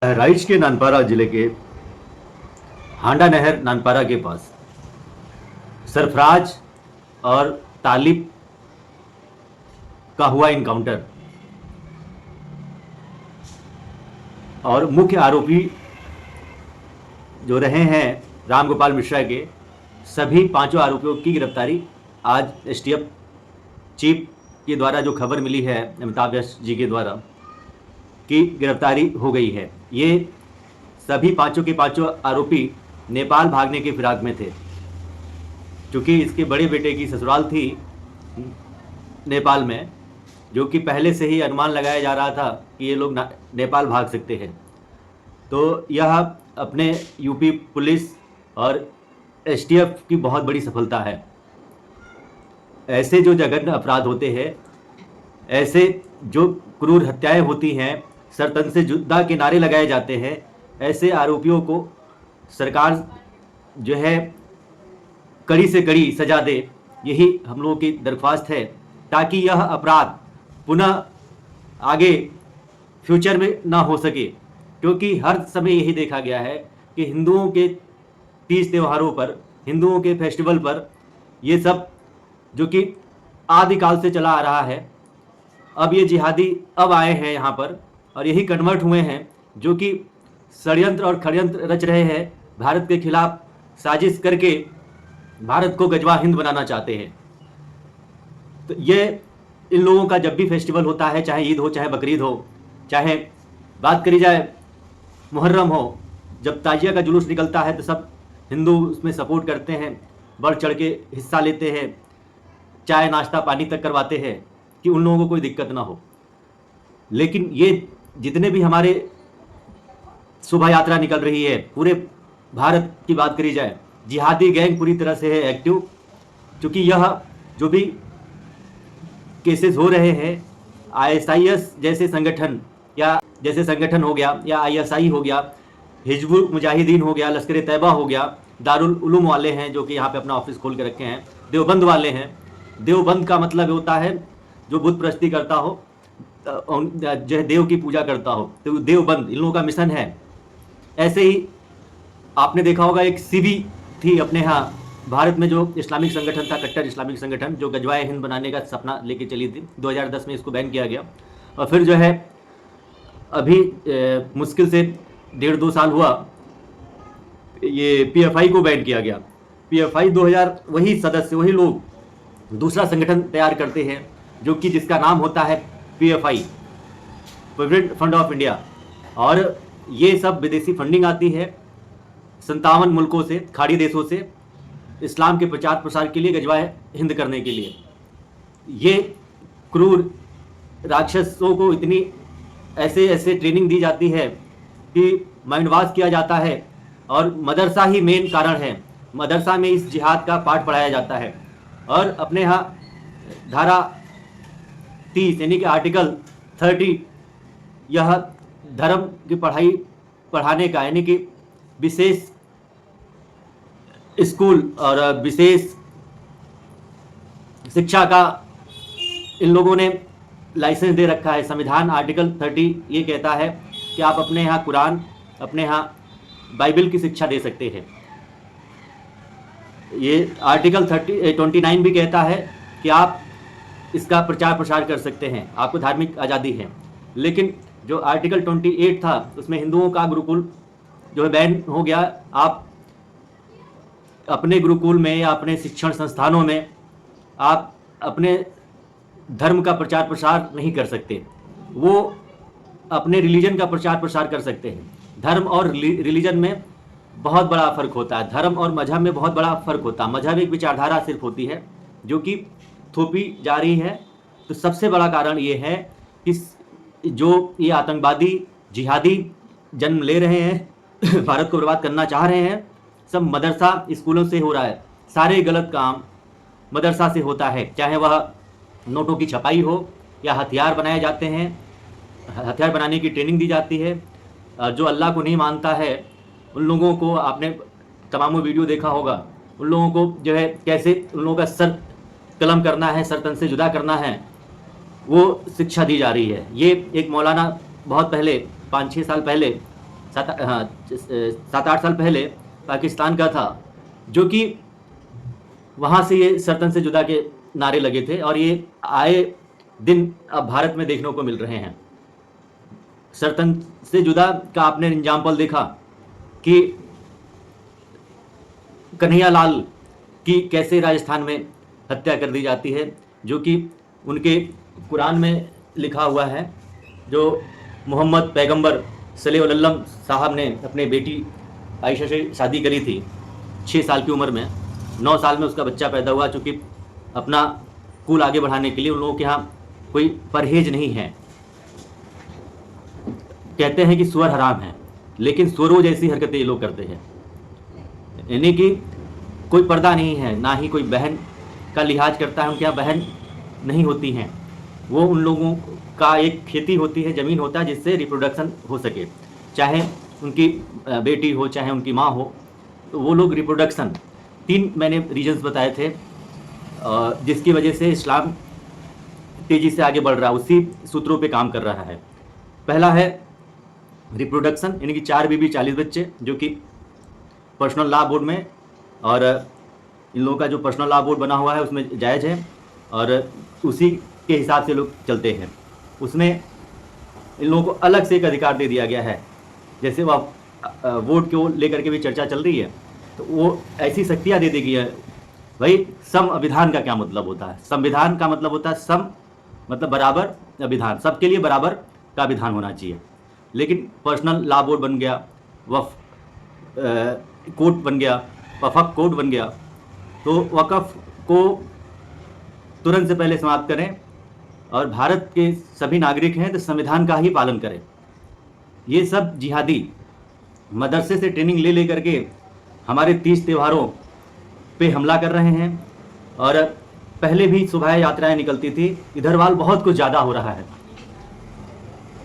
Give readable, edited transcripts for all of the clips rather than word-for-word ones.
बहराइच के नानपारा जिले के हांडा नहर नानपारा के पास सरफराज और तालिब का हुआ इनकाउंटर और मुख्य आरोपी जो रहे हैं रामगोपाल मिश्रा के सभी पांचों आरोपियों की गिरफ्तारी आज एसटीएफ चीफ के द्वारा जो खबर मिली है अमिताभ यश जी के द्वारा की गिरफ्तारी हो गई है। ये सभी पांचों के पांचों आरोपी नेपाल भागने के फिराक में थे, क्योंकि इसके बड़े बेटे की ससुराल थी नेपाल में, जो कि पहले से ही अनुमान लगाया जा रहा था कि ये लोग नेपाल भाग सकते हैं। तो यह अपने यूपी पुलिस और एसटीएफ की बहुत बड़ी सफलता है। ऐसे जो जघन्य अपराध होते हैं, ऐसे जो क्रूर हत्याएं होती हैं, सरतन से जुदा के नारे लगाए जाते हैं, ऐसे आरोपियों को सरकार जो है कड़ी से कड़ी सजा दे, यही हम लोगों की दरख्वास्त है, ताकि यह अपराध पुनः आगे फ्यूचर में ना हो सके। क्योंकि हर समय यही देखा गया है कि हिंदुओं के तीज त्योहारों पर, हिंदुओं के फेस्टिवल पर ये सब जो कि आदिकाल से चला आ रहा है, अब ये जिहादी अब आए हैं यहाँ पर और यही कन्वर्ट हुए हैं, जो कि षड्यंत्र और खड़यंत्र रच रहे हैं, भारत के खिलाफ साजिश करके भारत को गजवा हिंद बनाना चाहते हैं। तो ये इन लोगों का जब भी फेस्टिवल होता है, चाहे ईद हो, चाहे बकरीद हो, चाहे बात करी जाए मुहर्रम हो, जब ताजिया का जुलूस निकलता है तो सब हिंदू उसमें सपोर्ट करते हैं, बढ़ चढ़ के हिस्सा लेते हैं, चाय नाश्ता पानी तक करवाते हैं कि उन लोगों को कोई दिक्कत ना हो। लेकिन ये जितने भी हमारे शोभा यात्रा निकल रही है, पूरे भारत की बात करी जाए, जिहादी गैंग पूरी तरह से है एक्टिव। क्योंकि यह जो भी केसेस हो रहे हैं, आईएसआईएस जैसे संगठन या जैसे संगठन हो गया, या आईएसआई हो गया, हिजबुल मुजाहिदीन हो गया, लश्कर तैयबा हो गया, दारुल उलूम वाले हैं जो कि यहाँ पे अपना ऑफिस खोल के रखे हैं, देवबंद वाले हैं। देवबंद का मतलब होता है जो बुत परस्ती करता हो, जो है देव की पूजा करता हो, तो देवबंद इन लोगों का मिशन है। ऐसे ही आपने देखा होगा एक सीबी थी अपने यहाँ भारत में, जो इस्लामिक संगठन था, कट्टर इस्लामिक संगठन, जो गजवाए हिंद बनाने का सपना लेके चली थी। 2010 में इसको बैन किया गया और फिर जो है अभी मुश्किल से 1.5-2 साल हुआ, ये पीएफआई को बैन किया गया। पीएफआई 2000 वही सदस्य, वही लोग दूसरा संगठन तैयार करते हैं, जो कि जिसका नाम होता है PFI, provident fund of India. और ये सब विदेशी फंडिंग आती है 57 मुल्कों से, खाड़ी देशों से, इस्लाम के प्रचार प्रसार के लिए, गजवाए हिंद करने के लिए। ये क्रूर राक्षसों को इतनी ऐसे ट्रेनिंग दी जाती है कि माइंड वॉश किया जाता है, और मदरसा ही मेन कारण है। मदरसा में इस जिहाद का पाठ पढ़ाया जाता है। और अपने यहाँ धारा 30 यानी कि आर्टिकल 30, यह धर्म की पढ़ाई पढ़ाने का, यानी कि विशेष स्कूल और विशेष शिक्षा का इन लोगों ने लाइसेंस दे रखा है। संविधान आर्टिकल 30 ये कहता है कि आप अपने यहाँ कुरान, अपने यहाँ बाइबल की शिक्षा दे सकते हैं। ये आर्टिकल 29 भी कहता है कि आप इसका प्रचार प्रसार कर सकते हैं, आपको धार्मिक आज़ादी है। लेकिन जो आर्टिकल 28 था, उसमें हिंदुओं का गुरुकुल जो है बैन हो गया। आप अपने गुरुकुल में या अपने शिक्षण संस्थानों में आप अपने धर्म का प्रचार प्रसार नहीं कर सकते, वो अपने रिलीजन का प्रचार प्रसार कर सकते हैं। धर्म और रिलीजन में बहुत बड़ा फ़र्क होता है, धर्म और मजहब में बहुत बड़ा फ़र्क होता है। मजहब एक विचारधारा सिर्फ होती है जो कि थोपी जा रही है। तो सबसे बड़ा कारण ये है कि जो ये आतंकवादी जिहादी जन्म ले रहे हैं, भारत को बर्बाद करना चाह रहे हैं, सब मदरसा स्कूलों से हो रहा है। सारे गलत काम मदरसा से होता है, चाहे वह नोटों की छपाई हो या हथियार बनाए जाते हैं, हथियार बनाने की ट्रेनिंग दी जाती है। जो अल्लाह को नहीं मानता है उन लोगों को, आपने तमामों वीडियो देखा होगा, उन लोगों को जो है कैसे उन लोगों का सर कलम करना है, सर तन से जुदा करना है, वो शिक्षा दी जा रही है। ये एक मौलाना बहुत पहले 5-6 साल पहले 7 8 साल पहले पाकिस्तान का था, जो कि वहाँ से ये सर्तन से जुदा के नारे लगे थे, और ये आए दिन अब भारत में देखने को मिल रहे हैं। सर्तन से जुदा का आपने एग्जाम्पल देखा कि कन्हैया लाल की कैसे राजस्थान में हत्या कर दी जाती है, जो कि उनके कुरान में लिखा हुआ है। जो मोहम्मद पैगंबर सल्लल्लाहु अलैहि वसल्लम साहब ने अपने बेटी आयशा से शादी करी थी 6 साल की उम्र में। 9 साल में उसका बच्चा पैदा हुआ, चूँकि अपना कुल आगे बढ़ाने के लिए उन लोगों के यहाँ कोई परहेज नहीं है। कहते हैं कि सुअर हराम है, लेकिन सुअरों जैसी हरकतें ये लोग करते हैं, यानी कि कोई पर्दा नहीं है, ना ही कोई बहन का लिहाज करता है। उनके यहाँ बहन नहीं होती हैं, वो उन लोगों का एक खेती होती है, ज़मीन होता है जिससे रिप्रोडक्शन हो सके, चाहे उनकी बेटी हो चाहे उनकी माँ हो। तो वो लोग रिप्रोडक्शन 3 मैंने रीजन्स बताए थे जिसकी वजह से इस्लाम तेज़ी से आगे बढ़ रहा है, उसी सूत्रों पे काम कर रहा है। पहला है रिप्रोडक्शन, यानी कि 4 बीबी 40 बच्चे, जो कि पर्सनल लॉ बोर्ड में, और इन लोगों का जो पर्सनल लॉ बोर्ड बना हुआ है उसमें जायज़ है, और उसी के हिसाब से लोग चलते हैं। उसमें इन लोगों को अलग से एक अधिकार दे दिया गया है। जैसे वह वोट को लेकर के भी चर्चा चल रही है, तो वो ऐसी शक्तियाँ दे दी गई है। भाई संविधान का क्या मतलब होता है? संविधान का मतलब होता है सम मतलब बराबर, विधान सबके लिए बराबर का विधान होना चाहिए। लेकिन पर्सनल लॉ बोर्ड बन गया, वफ कोर्ट बन गया, वफ़क़ कोर्ट बन गया, तो वक़फ़ को तुरंत से पहले समाप्त करें, और भारत के सभी नागरिक हैं तो संविधान का ही पालन करें। ये सब जिहादी मदरसे से ट्रेनिंग ले लेकर के हमारे 30 त्योहारों पे हमला कर रहे हैं। और पहले भी शोभा यात्राएं निकलती थी, इधर वाल बहुत कुछ ज़्यादा हो रहा है,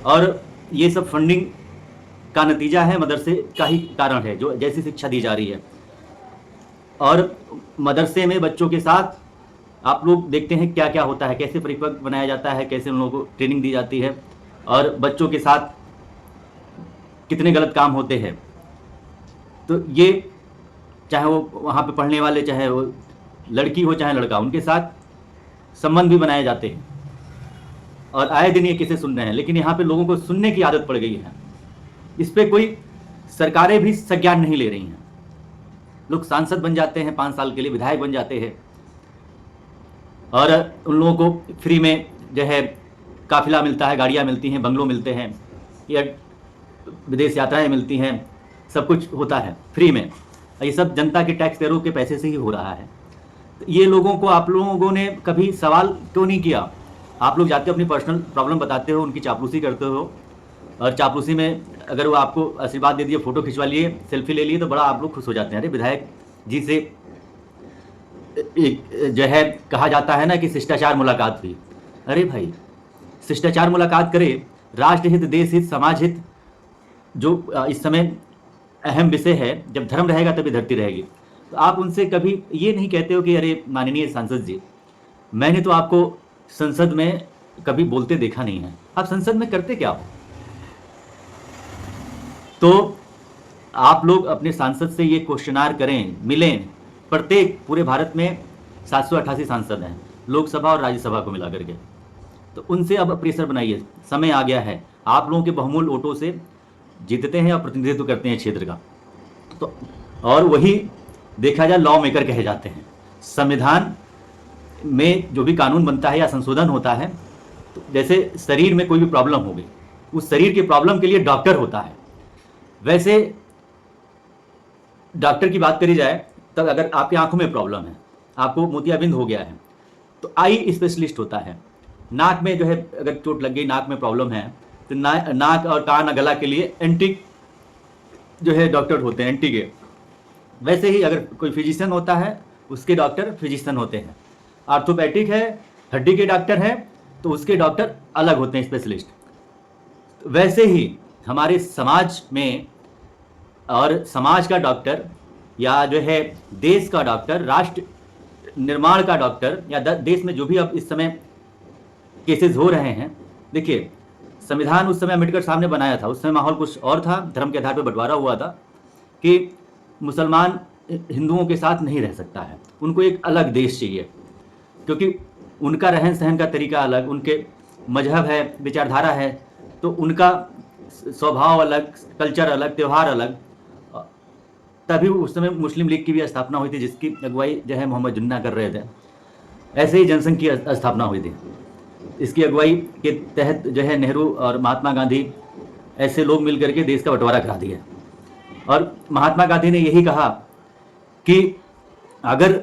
और ये सब फंडिंग का नतीजा है, मदरसे का ही कारण है, जो जैसी शिक्षा दी जा रही है। और मदरसे में बच्चों के साथ आप लोग देखते हैं क्या क्या होता है, कैसे परिपक्व बनाया जाता है, कैसे उन लोगों को ट्रेनिंग दी जाती है, और बच्चों के साथ कितने गलत काम होते हैं। तो ये चाहे वो वहाँ पे पढ़ने वाले, चाहे वो लड़की हो चाहे लड़का, उनके साथ संबंध भी बनाए जाते हैं, और आए दिन ये किसे सुन रहे हैं। लेकिन यहाँ पे लोगों को सुनने की आदत पड़ गई है, इस पर कोई सरकारें भी संज्ञान नहीं ले रही हैं। लोग सांसद बन जाते हैं 5 साल के लिए, विधायक बन जाते हैं, और उन लोगों को फ्री में जो है काफिला मिलता है, गाड़ियाँ मिलती हैं, बंगलों मिलते हैं, या विदेश यात्राएं मिलती हैं, सब कुछ होता है फ्री में। ये सब जनता के टैक्स पेयरों के पैसे से ही हो रहा है। तो ये लोगों को आप लोगों ने कभी सवाल क्यों नहीं किया? आप लोग जाते हो अपनी पर्सनल प्रॉब्लम बताते हो, उनकी चापलूसी करते हो, और चापलूसी में अगर वो आपको आशीर्वाद दे दिए, फ़ोटो खिंचवा लिए, सेल्फी ले लिए, तो बड़ा आप लोग खुश हो जाते हैं। अरे विधायक जी से जो है कहा जाता है ना कि शिष्टाचार मुलाकात हुई। अरे भाई शिष्टाचार मुलाकात करे, राष्ट्रहित, देश हित, समाज हित, जो इस समय अहम विषय है। जब धर्म रहेगा तभी धरती रहेगी। तो आप उनसे कभी ये नहीं कहते हो कि अरे माननीय सांसद जी, मैंने तो आपको संसद में कभी बोलते देखा नहीं है, आप संसद में करते क्या हो? तो आप लोग अपने सांसद से ये क्वेश्चनार करें, मिलें। प्रत्येक पूरे भारत में 788 सांसद हैं, लोकसभा और राज्यसभा को मिला करके। तो उनसे अब प्रेशर बनाइए, समय आ गया है। आप लोगों के बहुमूल्य वोटों से जीतते हैं और प्रतिनिधित्व करते हैं क्षेत्र का, तो और वही देखा जाए लॉ मेकर कहे जाते हैं। संविधान में जो भी कानून बनता है या संशोधन होता है, तो जैसे शरीर में कोई भी प्रॉब्लम हो गई, उस शरीर की प्रॉब्लम के लिए डॉक्टर होता है। वैसे डॉक्टर की बात करी जाए, तब अगर आपकी आंखों में प्रॉब्लम है, आपको मोतियाबिंद हो गया है, तो आई स्पेशलिस्ट होता है। नाक में जो है अगर चोट लग गई, नाक में प्रॉब्लम है, तो नाक और कान गला के लिए एंटी जो है डॉक्टर होते हैं, एंटी के। वैसे ही अगर कोई फिजिशियन होता है, उसके डॉक्टर फिजिशियन होते हैं। आर्थोपैडिक है, हड्डी के डॉक्टर हैं, तो उसके डॉक्टर अलग होते हैं, स्पेशलिस्ट। वैसे ही हमारे समाज में, और समाज का डॉक्टर या जो है देश का डॉक्टर, राष्ट्र निर्माण का डॉक्टर, या देश में जो भी अब इस समय केसेस हो रहे हैं, देखिए संविधान उस समय अम्बेडकर साहब ने बनाया था, उस समय माहौल कुछ और था, धर्म के आधार पर बंटवारा हुआ था कि मुसलमान हिंदुओं के साथ नहीं रह सकता है, उनको एक अलग देश चाहिए, क्योंकि उनका रहन सहन का तरीका अलग, उनके मजहब है, विचारधारा है, तो उनका स्वभाव अलग, कल्चर अलग, त्यौहार अलग। तभी उस समय मुस्लिम लीग की भी स्थापना हुई थी, जिसकी अगुवाई जो है मोहम्मद जिन्ना कर रहे थे। ऐसे ही जनसंघ की स्थापना हुई थी। इसकी अगुवाई के तहत जो है नेहरू और महात्मा गांधी ऐसे लोग मिलकर के देश का बंटवारा करा दिया। और महात्मा गांधी ने यही कहा कि अगर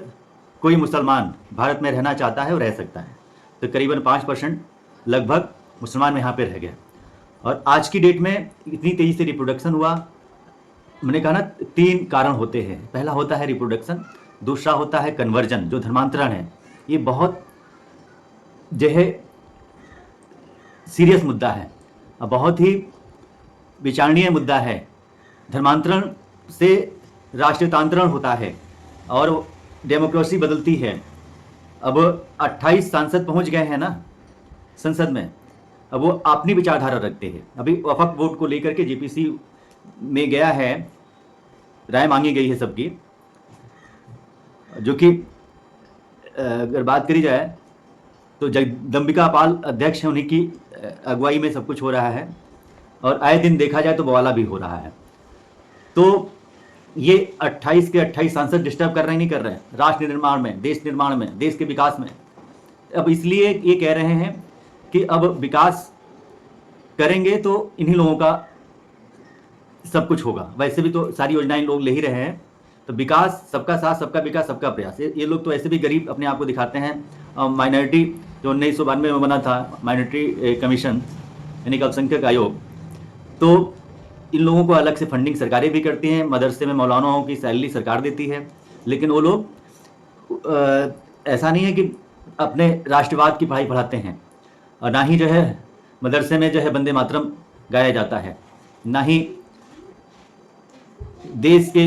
कोई मुसलमान भारत में रहना चाहता है वो रह सकता है। तो करीबन 5% लगभग मुसलमान यहाँ पे रह गए। और आज की डेट में इतनी तेज़ी से रिप्रोडक्शन हुआ, मैंने कहा ना 3 कारण होते हैं। पहला होता है रिप्रोडक्शन, दूसरा होता है कन्वर्जन जो धर्मांतरण है। ये बहुत जो है सीरियस मुद्दा है, बहुत ही विचारणीय मुद्दा है। धर्मांतरण से राष्ट्रतांतरण होता है और डेमोक्रेसी बदलती है। अब 28 सांसद पहुंच गए हैं ना संसद में, अब वो अपनी विचारधारा रखते हैं। अभी वफाक वोट को लेकर के जेपीसी में गया है, राय मांगी गई है सबकी, जो कि अगर बात करी जाए तो जगदम्बिका पाल अध्यक्ष हैं, उन्हीं की अगुवाई में सब कुछ हो रहा है। और आए दिन देखा जाए तो बवाला भी हो रहा है। तो ये 28 के 28 सांसद डिस्टर्ब कर रहे हैं, नहीं कर रहे हैं राष्ट्र निर्माण में, देश निर्माण में, देश के विकास में। अब इसलिए ये कह रहे हैं कि अब विकास करेंगे तो इन्हीं लोगों का सब कुछ होगा। वैसे भी तो सारी योजनाएं लोग ले ही रहे हैं। तो विकास, सबका साथ, सबका विकास, सबका प्रयास, ये लोग तो ऐसे भी गरीब अपने आप को दिखाते हैं। माइनॉरिटी जो 1992 में बना था, माइनॉरिटी कमीशन यानी कि अल्पसंख्यक आयोग, तो इन लोगों को अलग से फंडिंग सरकारें भी करती हैं। मदरसे में मौलानाओं की सैलरी सरकार देती है, लेकिन वो लोग ऐसा नहीं है कि अपने राष्ट्रवाद की पढ़ाई पढ़ाते हैं। और ना ही जो है मदरसे में जो है वंदे मातरम गाया जाता है, ना ही देश के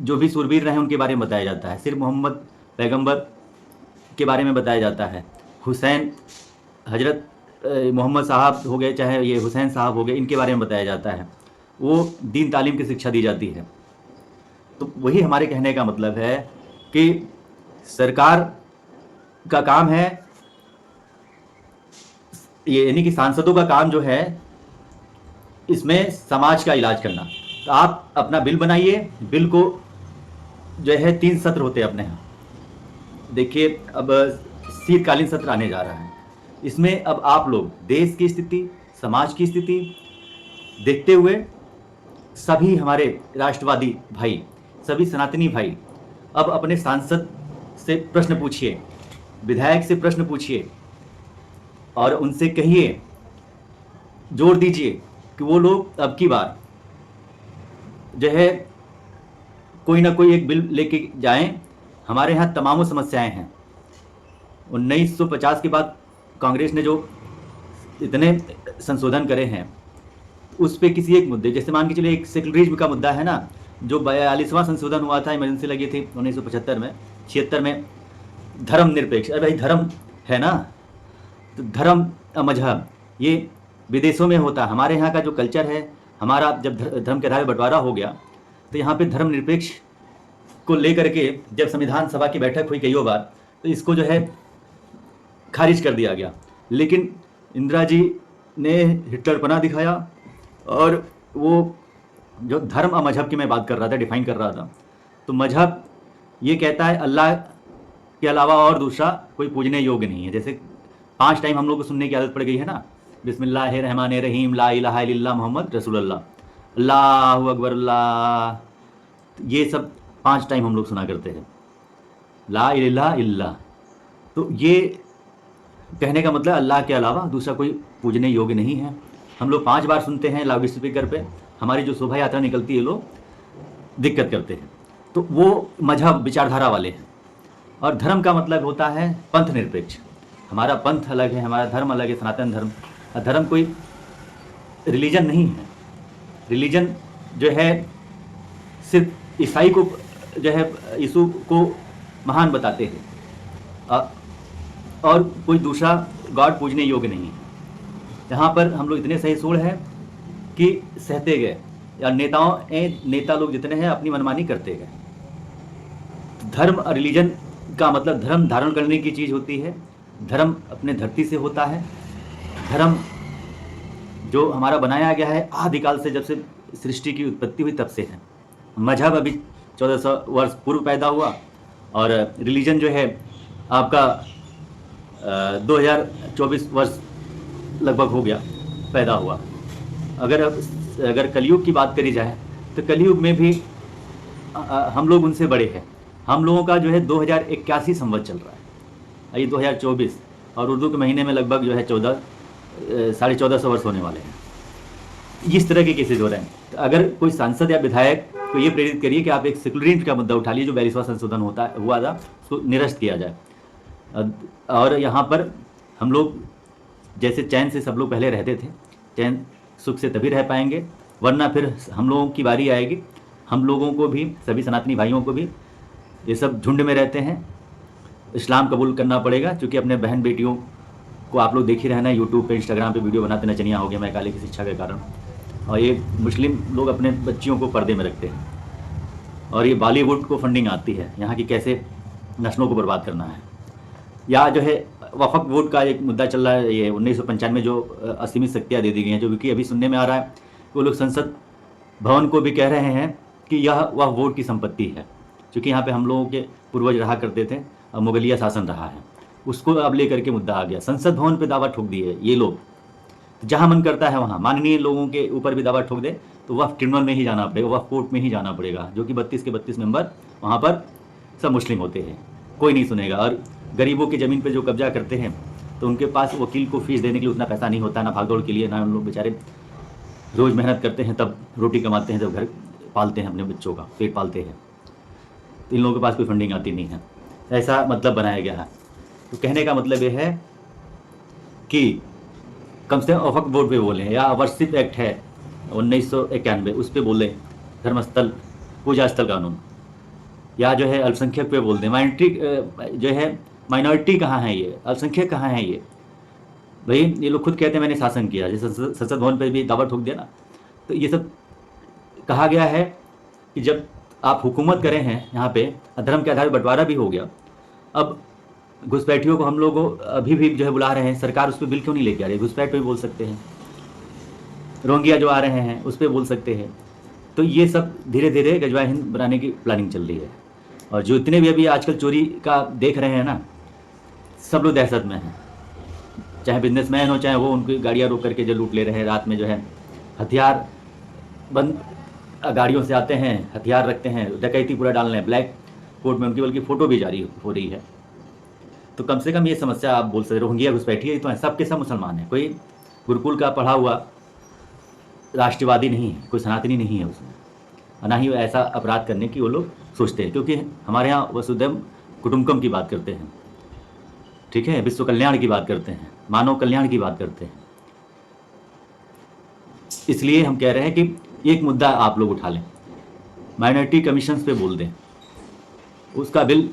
जो भी सूरवीर रहे उनके बारे में बताया जाता है। सिर्फ मोहम्मद पैगंबर के बारे में बताया जाता है। हुसैन, हजरत मोहम्मद साहब हो गए, चाहे ये हुसैन साहब हो गए, इनके बारे में बताया जाता है। वो दीन तालीम की शिक्षा दी जाती है। तो वही हमारे कहने का मतलब है कि सरकार का काम है, ये यानी कि सांसदों का काम जो है इसमें समाज का इलाज करना। तो आप अपना बिल बनाइए, बिल को जो है 3 सत्र होते हैं अपने यहाँ। देखिए अब शीतकालीन सत्र आने जा रहा है, इसमें अब आप लोग देश की स्थिति, समाज की स्थिति देखते हुए सभी हमारे राष्ट्रवादी भाई, सभी सनातनी भाई अब अपने सांसद से प्रश्न पूछिए, विधायक से प्रश्न पूछिए और उनसे कहिए, जोर दीजिए कि वो लोग अब की बार जो है कोई ना कोई एक बिल लेके जाएं। हमारे यहाँ तमाम समस्याएं हैं। 1950 के बाद कांग्रेस ने जो इतने संशोधन करे हैं, उस पे किसी एक मुद्दे, जैसे मान के चलिए एक सेक्युलरिज्म का मुद्दा है ना, जो 42वां संशोधन हुआ था, इमरजेंसी लगी थी 1975 में, 76 में, धर्मनिरपेक्ष। अरे भाई धर्म है ना, तो धर्म मजहब ये विदेशों में होता है। हमारे यहाँ का जो कल्चर है, हमारा जब धर्म के आधार पर बंटवारा हो गया तो यहाँ पे धर्मनिरपेक्ष को लेकर के जब संविधान सभा की बैठक हुई कईयों बार, तो इसको जो है खारिज कर दिया गया। लेकिन इंदिरा जी ने हिटलरपना दिखाया और वो जो धर्म और मजहब की मैं बात कर रहा था, डिफाइन कर रहा था, तो मजहब ये कहता है अल्लाह के अलावा और दूसरा कोई पूजने योग्य नहीं है। जैसे 5 टाइम हम लोग को सुनने की आदत पड़ गई है ना, बिस्मिल्लाहिर्रहमानिर्रहीम, ला इलाहा इल्लल्लाह मुहम्मद रसूलुल्लाह, अल्लाहु अकबर, अल्लाह, ये सब 5 टाइम हम लोग सुना करते हैं, ला इलाहा इल्लल्लाह। तो ये कहने का मतलब अल्लाह के अलावा दूसरा कोई पूजने योग्य नहीं है। हम लोग 5 बार सुनते हैं लाउड स्पीकर पे, हमारी जो शोभा यात्रा निकलती है लोग दिक्कत करते हैं। तो वो मजहब विचारधारा वाले हैं। और धर्म का मतलब होता है पंथ निरपेक्ष। हमारा पंथ अलग है, हमारा धर्म अलग है, सनातन धर्म। धर्म कोई रिलीजन नहीं है। रिलीजन जो है सिर्फ ईसाई को जो है यीशु को महान बताते हैं और कोई दूसरा गॉड पूजने योग्य नहीं है। यहाँ पर हम लोग इतने सहिष्णु हैं कि सहते गए, या नेता लोग जितने हैं अपनी मनमानी करते गए। धर्म और रिलीजन का मतलब धर्म धारण करने की चीज़ होती है, धर्म अपने धरती से होता है। धर्म जो हमारा बनाया गया है आदिकाल से, जब से सृष्टि की उत्पत्ति हुई तब से है। मजहब अभी 1400 वर्ष पूर्व पैदा हुआ, और रिलीजन जो है आपका 2024 वर्ष लगभग हो गया पैदा हुआ। अगर कलयुग की बात करी जाए तो कलयुग में भी हम लोग उनसे बड़े हैं। हम लोगों का जो है 2081 संवत चल रहा है, ये 2024, और उर्दू के महीने में लगभग जो है 1450 वर्ष होने वाले हैं। इस तरह के केसेज हो रहे हैं। तो अगर कोई सांसद या विधायक को ये प्रेरित करिए कि आप एक सेकुलरिज्म का मुद्दा उठा लीजिए, जो 42वां संशोधन हुआ था, उसको निरस्त किया जाए। और यहाँ पर हम लोग जैसे चैन से सब लोग पहले रहते थे, चैन सुख से तभी रह पाएंगे, वरना फिर हम लोगों की बारी आएगी। हम लोगों को भी, सभी सनातनी भाइयों को भी, ये सब झुंड में रहते हैं, इस्लाम कबूल करना पड़ेगा। क्योंकि अपने बहन बेटियों को आप लोग देख ही रहना, यूट्यूब पे इंस्टाग्राम पे वीडियो बनाते नचनिया हो गया मैं काले की शिक्षा के कारण। और ये मुस्लिम लोग अपने बच्चियों को पर्दे में रखते हैं, और ये बॉलीवुड को फंडिंग आती है यहाँ की कैसे नस्लों को बर्बाद करना है। या जो है वफ़क़ बोर्ड का एक मुद्दा चल रहा है, ये 1995 में जो असीमित शक्तियाँ दे दी गई हैं, जो कि अभी सुनने में आ रहा है वो लोग संसद भवन को भी कह रहे हैं कि यह वह बोर्ड की संपत्ति है। क्योंकि यहाँ पे हम लोगों के पूर्वज रहा करते थे, अब मुगलिया शासन रहा है, उसको अब लेकर के मुद्दा आ गया। संसद भवन पे दावा ठोक दिए ये लोग, जहाँ मन करता है वहाँ माननीय लोगों के ऊपर भी दावा ठोक दे तो वह ट्रिब्यूनल में ही जाना पड़ेगा, वह कोर्ट में ही जाना पड़ेगा। जो कि 32 के 32 मेंबर वहाँ पर सब मुस्लिम होते हैं, कोई नहीं सुनेगा। और गरीबों की ज़मीन पे जो कब्जा करते हैं तो उनके पास वकील को फीस देने के लिए उतना पैसा नहीं होता, ना भागदौड़ के लिए, ना उन लोग बेचारे रोज़ मेहनत करते हैं तब रोटी कमाते हैं, तब घर पालते हैं, अपने बच्चों का पेट पालते हैं। तो इन लोगों के पास कोई फंडिंग आती नहीं है, ऐसा मतलब बनाया गया है। तो कहने का मतलब ये है कि कम से कम वफ़क़ बोर्ड पे बोलें, या वर्शिप एक्ट है 1991 उस पर बोलें, धर्मस्थल पूजा स्थल कानून, या जो है अल्पसंख्यक पे बोल दें। माइनॉरिटी कहाँ है ये, अल्पसंख्यक कहाँ है ये भाई। ये लोग खुद कहते हैं मैंने शासन किया, जैसे संसद भवन पे भी दावा ठोक दिया ना। तो ये सब कहा गया है कि जब आप हुकूमत करें हैं यहाँ पे, धर्म के आधार पर बंटवारा भी हो गया, अब घुसपैठियों को हम लोग अभी भी जो है बुला रहे हैं, सरकार उस पर बिल क्यों नहीं लेके आ रही? घुसपैठ पे भी बोल सकते हैं, रोहिंग्या जो आ रहे हैं उस पर बोल सकते हैं। तो ये सब धीरे धीरे गजवा हिंद बनाने की प्लानिंग चल रही है। और जो इतने भी अभी आजकल चोरी का देख रहे हैं ना, सब लोग दहशत में हैं, चाहे बिजनेसमैन हो, चाहे वो उनकी गाड़ियाँ रोक करके जो लूट ले रहे हैं, रात में जो है हथियार बंद गाड़ियों से आते हैं, हथियार रखते हैं, डकैती पूरा डाल रहे हैं, ब्लैक कोर्ट में उनकी बल्कि फ़ोटो भी जारी हो रही है। तो कम से कम ये समस्या आप बोल सकते, रोहिंग्या घुसपैठी है तो है, सब के सब मुसलमान हैं, कोई गुरुकुल का पढ़ा हुआ राष्ट्रवादी नहीं है, कोई सनातनी नहीं है उसमें, ना ही ऐसा अपराध करने की वो लोग सोचते हैं। क्योंकि हमारे यहाँ वसुधैव कुटुंबकम की बात करते हैं, ठीक है, विश्व कल्याण की बात करते हैं, मानव कल्याण की बात करते हैं। इसलिए हम कह रहे हैं कि एक मुद्दा आप लोग उठा लें, माइनॉरिटी कमीशंस पे बोल दें, उसका बिल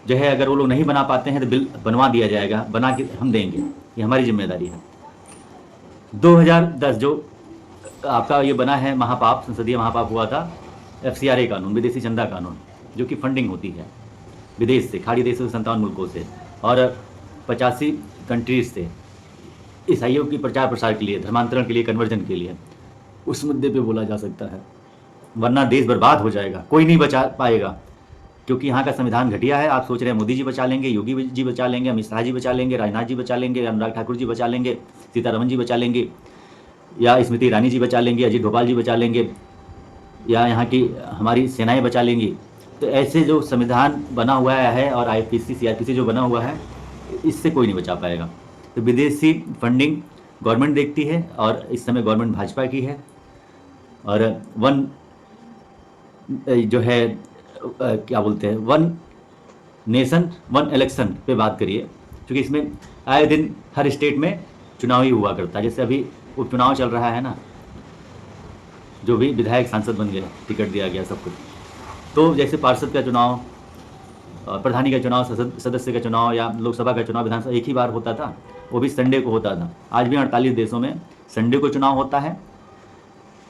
जो है अगर वो लोग नहीं बना पाते हैं तो बिल बनवा दिया जाएगा, बना के हम देंगे, ये हमारी जिम्मेदारी है। 2010 जो आपका ये बना है महापाप, संसदीय महापाप हुआ था, FCRA कानून, विदेशी चंदा कानून, जो कि फंडिंग होती है विदेश से, खाड़ी देशों से, 57 मुल्कों से और 85 कंट्रीज से, ईसाइयों की प्रचार प्रसार के लिए, धर्मांतरण के लिए, कन्वर्जन के लिए, उस मुद्दे पे बोला जा सकता है। वरना देश बर्बाद हो जाएगा, कोई नहीं बचा पाएगा। क्योंकि यहाँ का संविधान घटिया है। आप सोच रहे हैं मोदी जी बचा लेंगे, योगी जी बचा लेंगे, अमित शाह जी बचा लेंगे, राजनाथ जी बचा लेंगे, अनुराग ठाकुर जी बचा लेंगे, सीतारमन जी बचा लेंगे, या स्मृति ईरानी जी बचा लेंगे, अजीत डोभाल जी बचा लेंगे, या यहाँ की हमारी सेनाएं बचा लेंगी। तो ऐसे जो संविधान बना हुआ है और IPC CRPC जो बना हुआ है, इससे कोई नहीं बचा पाएगा। तो विदेशी फंडिंग गवर्नमेंट देखती है, और इस समय गवर्नमेंट भाजपा की है। और वन जो है क्या बोलते हैं, वन नेशन वन इलेक्शन पे बात करिए, क्योंकि इसमें आए दिन हर स्टेट में चुनाव ही हुआ करता है। जैसे अभी उपचुनाव चल रहा है ना, जो भी विधायक सांसद बन गए, टिकट दिया गया सब कुछ। तो जैसे पार्षद का चुनाव प्रधानी का चुनाव, सदस्य का चुनाव या लोकसभा का चुनाव, विधानसभा एक ही बार होता था, वो भी संडे को होता था। आज भी 48 देशों में संडे को चुनाव होता है।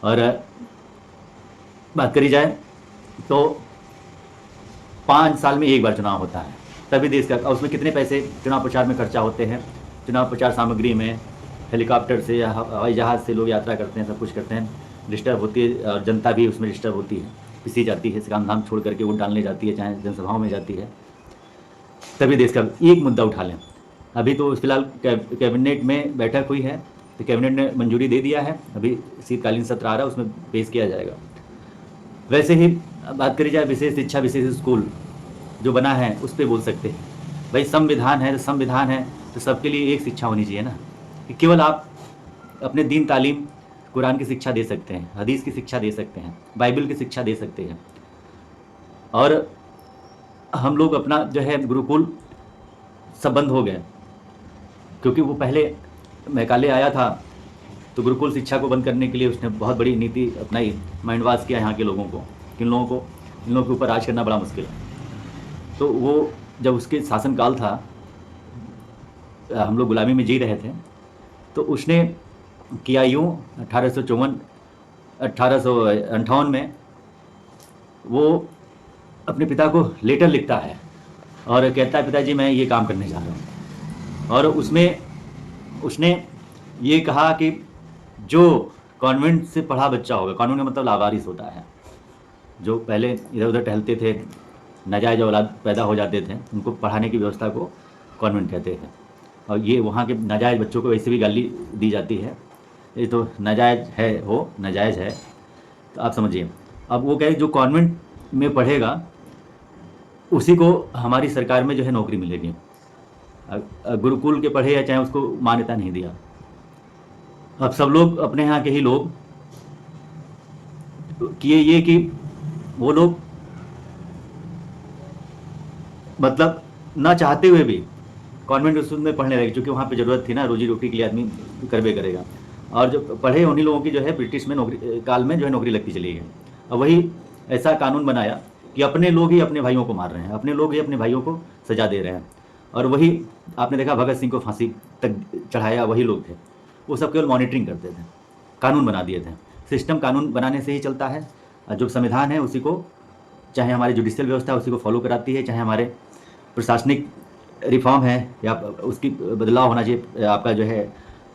और बात करी जाए तो 5 साल में एक बार चुनाव होता है, तभी देश का। उसमें कितने पैसे चुनाव प्रचार में खर्चा होते हैं, चुनाव प्रचार सामग्री में, हेलीकॉप्टर से या हवाई जहाज़ से लोग यात्रा करते हैं, सब कुछ करते हैं, डिस्टर्ब होती है और जनता भी उसमें डिस्टर्ब होती है, पिसी जाती है, काम धाम छोड़ करके वोट डालने जाती है, चाहे जनसभाओं में जाती है। तभी देश का एक मुद्दा उठा लें। अभी तो फिलहाल कैबिनेट में बैठक हुई है, तो कैबिनेट ने मंजूरी दे दिया है, अभी शीतकालीन सत्र आ रहा है, उसमें पेश किया जाएगा। वैसे ही बात करी जाए विशेष शिक्षा, विशेष स्कूल जो बना है उस पर बोल सकते हैं। भाई संविधान है तो संविधान है तो सबके लिए एक शिक्षा होनी चाहिए ना, कि केवल आप अपने दीन तालीम, कुरान की शिक्षा दे सकते हैं, हदीस की शिक्षा दे सकते हैं, बाइबल की शिक्षा दे सकते हैं। और हम लोग अपना जो है गुरुकुल सब बंद हो गए, क्योंकि वो पहले मैकाले आया था तो गुरुकुल शिक्षा को बंद करने के लिए उसने बहुत बड़ी नीति अपनाई, माइंड वॉश किया यहाँ के लोगों को, इन लोगों के ऊपर राज करना बड़ा मुश्किल है। तो वो जब उसके शासनकाल था, हम लोग गुलामी में जी रहे थे, तो उसने किया यूँ 1858 में वो अपने पिता को लेटर लिखता है और कहता है, पिताजी मैं ये काम करने जा रहा हूँ। और उसमें उसने ये कहा कि जो कॉन्वेंट से पढ़ा बच्चा होगा, कॉन्वेंट का मतलब लावारिस होता है, जो पहले इधर उधर टहलते थे, नाजायज औलाद पैदा हो जाते थे, उनको पढ़ाने की व्यवस्था को कॉन्वेंट कहते हैं। और ये वहाँ के नाजायज़ बच्चों को वैसे भी गाली दी जाती है, ये तो नाजायज़ है, हो नाजायज़ है, तो आप समझिए। अब वो कहे जो कॉन्वेंट में पढ़ेगा उसी को हमारी सरकार में जो है नौकरी मिलेगी। गुरुकुल के पढ़े या चाहे उसको मान्यता नहीं दिया। अब सब लोग अपने यहाँ के ही लोग किए ये कि वो लोग मतलब ना चाहते हुए भी कॉन्वेंट स्कूल में पढ़ने लगे, क्योंकि वहाँ पे ज़रूरत थी ना, रोजी रोटी के लिए आदमी करबे करेगा। और जो पढ़े उन्हीं लोगों की जो है ब्रिटिश में नौकरी काल में जो है नौकरी लगती चली गई। और वही ऐसा कानून बनाया कि अपने लोग ही अपने भाइयों को मार रहे हैं, अपने लोग ही अपने भाइयों को सजा दे रहे हैं। और वही आपने देखा भगत सिंह को फांसी तक चढ़ाया वही लोग थे। वो सब केवल मॉनिटरिंग करते थे, कानून बना दिए थे। सिस्टम कानून बनाने से ही चलता है। जो संविधान है उसी को, चाहे हमारी जुडिशियल व्यवस्था उसी को फॉलो कराती है, चाहे हमारे प्रशासनिक रिफॉर्म है या उसकी बदलाव होना चाहिए, आपका जो है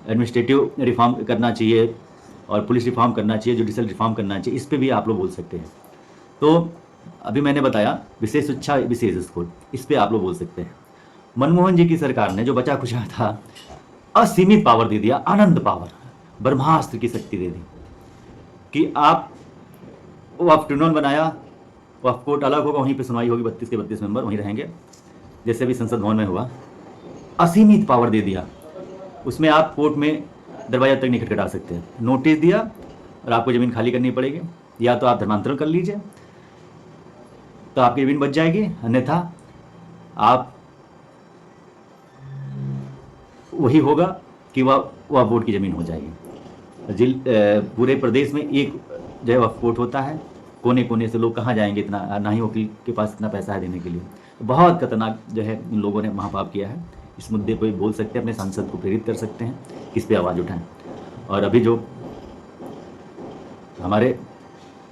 एडमिनिस्ट्रेटिव रिफॉर्म करना चाहिए और पुलिस रिफॉर्म करना चाहिए, जुडिशियल रिफॉर्म करना चाहिए, इस पे भी आप लोग बोल सकते हैं। तो अभी मैंने बताया विशेष शिक्षा विशेष स्कूल, इस पे आप लोग बोल सकते हैं। मनमोहन जी की सरकार ने जो बचा खुचा था असीमित पावर दे दिया, आनंद पावर, ब्रह्मास्त्र की शक्ति दे दी कि आप वक्फ ट्रिब्यूनल बनाया, वक्फ कोर्ट अलग होगा, वहीं पे सुनवाई होगी, 32 के 32 मेंबर वहीं रहेंगे, जैसे भी संसद भवन में हुआ। असीमित पावर दे दिया, उसमें आप कोर्ट में दरवाजा तक नहीं खटखटा सकते। नोटिस दिया और आपको ज़मीन खाली करनी पड़ेगी, या तो आप धर्मांतरण कर लीजिए तो आपकी ज़मीन बच जाएगी, अन्यथा आप वही होगा कि वह बोर्ड की ज़मीन हो जाएगी। पूरे प्रदेश में एक जो है वक्फ कोर्ट होता है, कोने कोने से लोग कहाँ जाएंगे, इतना ना ही वकील के पास इतना पैसा है देने के लिए। बहुत खतरनाक जो है इन लोगों ने महापाप किया है। इस मुद्दे पर बोल सकते हैं, अपने सांसद को प्रेरित कर सकते हैं, किस पे आवाज़ उठाएं। और अभी जो हमारे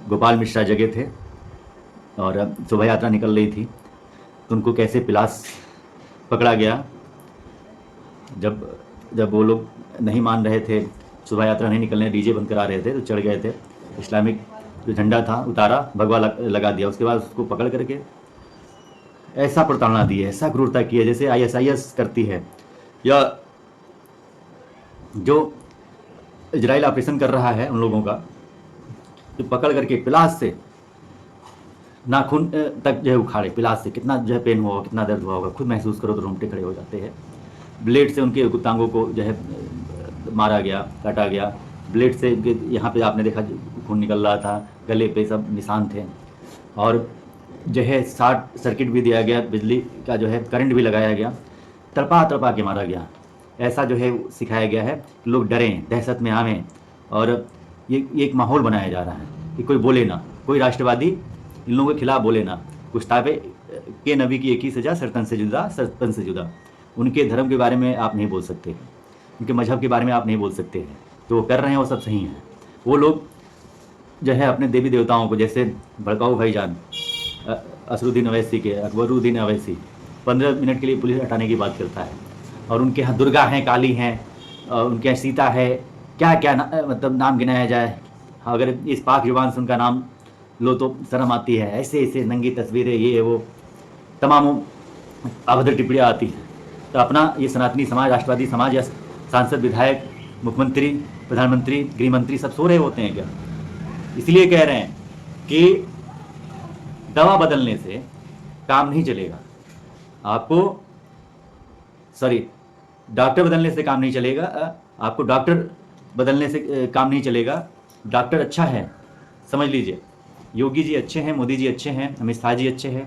गोपाल मिश्रा जगह थे और शोभा यात्रा निकल रही थी, तो उनको कैसे पिलास पकड़ा गया। जब वो लोग नहीं मान रहे थे, शोभा यात्रा नहीं निकलने, डीजे बंद करा रहे थे, तो चढ़ गए थे, इस्लामिक जो झंडा था उतारा, भगवा लगा दिया। उसके बाद उसको पकड़ करके ऐसा प्रताड़ना दी है, ऐसा क्रूरता की है जैसे ISIS करती है, या जो इजराइल ऑपरेशन कर रहा है उन लोगों का, तो पकड़ करके पिलास से नाखून तक जो है उखाड़े, पिलास से कितना जो है पेन हुआ होगा, कितना दर्द हुआ होगा, खुद महसूस करो तो रोंगटे खड़े हो जाते हैं। ब्लेड से उनके गुप्तांगों को जो है मारा गया, काटा गया, ब्लेड से यहाँ पे आपने देखा खून निकल रहा था, गले पे सब निशान थे। और जो है शॉर्ट सर्किट भी दिया गया, बिजली का जो है करंट भी लगाया गया, तड़पा के मारा गया। ऐसा जो है सिखाया गया है कि लोग डरें, दहशत में आवें, और ये एक माहौल बनाया जा रहा है कि कोई बोले ना, कोई राष्ट्रवादी इन लोगों के खिलाफ बोले ना। गुस्ताफे के नबी की एक ही सज़ा, सर्तन से जुदा, सर्तन से जुदा। उनके धर्म के बारे में आप नहीं बोल सकते, उनके मजहब के बारे में आप नहीं बोल सकते हैं। तो वो कर रहे हैं वो सब सही हैं। वो लोग जो है अपने देवी देवताओं को, जैसे भड़काऊ भाईजान असरुद्दीन अवैसी के, अकबरुद्दीन अवैसी 15 मिनट के लिए पुलिस हटाने की बात करता है, और उनके यहाँ दुर्गा हैं, काली हैं, और उनके यहाँ सीता है, क्या क्या मतलब नाम गिनाया जाए। अगर इस पाक जुबान से उनका नाम लो तो शर्म आती है। ऐसे ऐसे नंगी तस्वीरें, ये वो तमाम अभद्र टिप्पणियाँ आती हैं। तो अपना ये सनातनी समाज, राष्ट्रवादी समाज या सांसद, विधायक, मुख्यमंत्री, प्रधानमंत्री, गृह मंत्री सब सो रहे होते हैं क्या? इसलिए कह रहे हैं कि दवा बदलने से काम नहीं चलेगा। आपको डॉक्टर बदलने से काम नहीं चलेगा। आपको डॉक्टर बदलने से काम नहीं चलेगा। डॉक्टर अच्छा है, समझ लीजिए, योगी जी अच्छे हैं, मोदी जी अच्छे हैं, अमित शाह जी अच्छे हैं।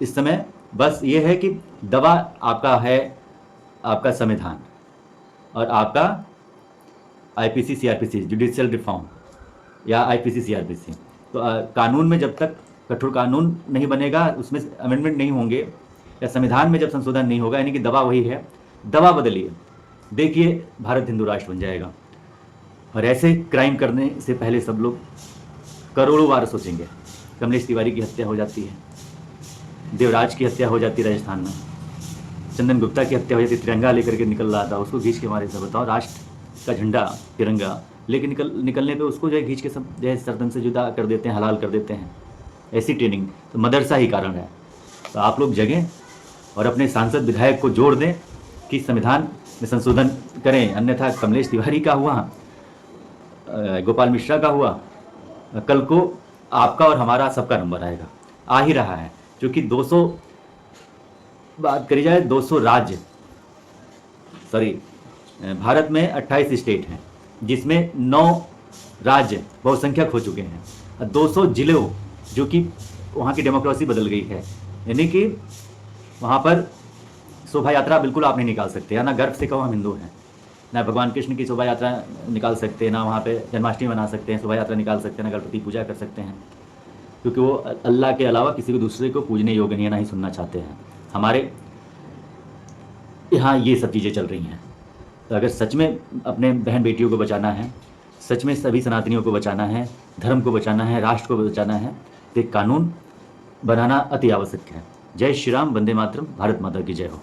इस समय बस ये है कि दवा आपका है, आपका संविधान और आपका आईपीसी सीआरपीसी, जुडिशियल रिफॉर्म या आईपीसी सीआरपीसी। तो कानून में जब तक कठोर कानून नहीं बनेगा, उसमें अमेंडमेंट नहीं होंगे, या संविधान में जब संशोधन नहीं होगा, यानी कि दवा वही है, दवा बदलिए, देखिए भारत हिंदू राष्ट्र बन जाएगा। और ऐसे क्राइम करने से पहले सब लोग करोड़ों बार सोचेंगे। कमलेश तिवारी की हत्या हो जाती है, देवराज की हत्या हो जाती है राजस्थान में, चंदन गुप्ता की हत्या हो जाती, तिरंगा लेकर के निकल रहा था, उसको खींच के मारे। सब बताओ, राष्ट्र का झंडा तिरंगा लेके निकलने पे उसको जो है खींच के सब जो है सर्तन से जुदा कर देते हैं, हलाल कर देते हैं। ऐसी ट्रेनिंग तो मदरसा ही कारण है। तो आप लोग जगें और अपने सांसद विधायक को जोड़ दें कि संविधान में संशोधन करें, अन्यथा कमलेश तिवारी का हुआ, गोपाल मिश्रा का हुआ, कल को आपका और हमारा सबका नंबर आएगा, आ ही रहा है। क्योंकि 200 बात करी जाए, 200 राज्य, भारत में 28 स्टेट हैं, जिसमें 9 राज्य बहुसंख्यक हो चुके हैं, 200 जिलों, जो कि वहाँ की डेमोक्रेसी बदल गई है। यानी कि वहाँ पर शोभा यात्रा बिल्कुल आप नहीं निकाल सकते, या ना गर्व से कहो हम हिंदू हैं, ना भगवान कृष्ण की शोभा यात्रा निकाल सकते हैं, ना वहाँ पे जन्माष्टमी मना सकते हैं, शोभा यात्रा निकाल सकते हैं, ना गणपति पूजा कर सकते हैं, क्योंकि वो अल्लाह के अलावा किसी को दूसरे को पूजने योग्य नहीं है, ना ही सुनना चाहते हैं। हमारे यहाँ ये सब चीज़ें चल रही हैं। तो अगर सच में अपने बहन बेटियों को बचाना है, सच में सभी सनातनियों को बचाना है, धर्म को बचाना है, राष्ट्र को बचाना है, तो एक कानून बनाना अति आवश्यक है। जय श्री राम, वंदे मातरम, भारत माता की जय हो।